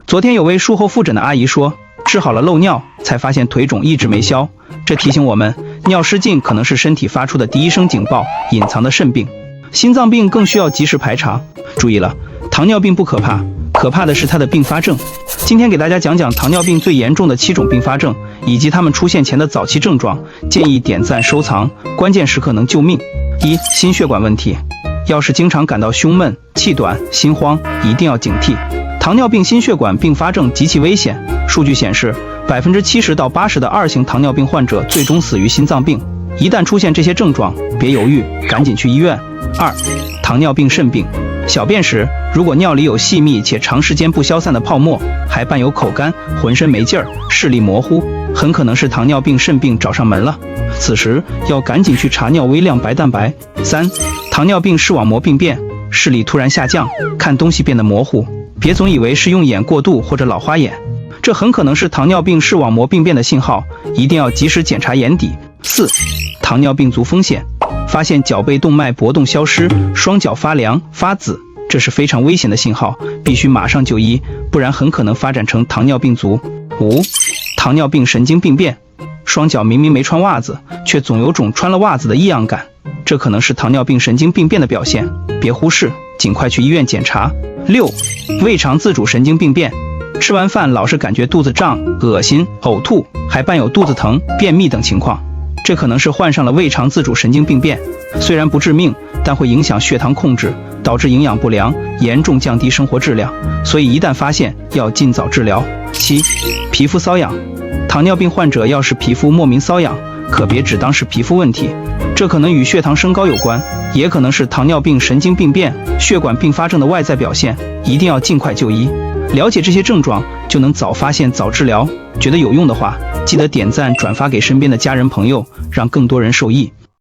昨天有位术后复诊的阿姨说，治好了漏尿，才发现腿肿一直没消。这提醒我们，尿失禁可能是身体发出的第一声警报，隐藏的肾病。心脏病更需要及时排查。注意了，糖尿病不可怕，可怕的是它的并发症。今天给大家讲讲糖尿病最严重的7种并发症，以及它们出现前的早期症状，建议点赞收藏，关键时刻能救命。1、心血管问题。要是经常感到胸闷、气短、心慌，一定要警惕。糖尿病心血管并发症极其危险，数据显示，70%到80%的2型糖尿病患者最终死于心脏病。一旦出现这些症状，别犹豫，赶紧去医院。2、糖尿病肾病。小便时，如果尿里有细密且长时间不消散的泡沫，还伴有口干、浑身没劲儿、视力模糊，很可能是糖尿病肾病找上门了。此时要赶紧去查尿微量白蛋白。3、糖尿病视网膜病变。视力突然下降，看东西变得模糊，别总以为是用眼过度或者老花眼，这很可能是糖尿病视网膜病变的信号，一定要及时检查眼底。4、糖尿病足风险。发现脚背动脉搏动消失，双脚发凉发紫，这是非常危险的信号，必须马上就医，不然很可能发展成糖尿病足。5、糖尿病神经病变。双脚明明没穿袜子，却总有种穿了袜子的异样感，这可能是糖尿病神经病变的表现，别忽视，尽快去医院检查。6、胃肠自主神经病变。吃完饭老是感觉肚子胀、恶心、呕吐，还伴有肚子疼、便秘等情况，这可能是患上了胃肠自主神经病变。虽然不致命，但会影响血糖控制，导致营养不良，严重降低生活质量，所以一旦发现要尽早治疗。7、皮肤瘙痒。糖尿病患者要是皮肤莫名瘙痒，可别只当是皮肤问题，这可能与血糖升高有关，也可能是糖尿病神经病变、血管并发症的外在表现，一定要尽快就医。了解这些症状，就能早发现早治疗。觉得有用的话，记得点赞转发给身边的家人朋友，让更多人受益。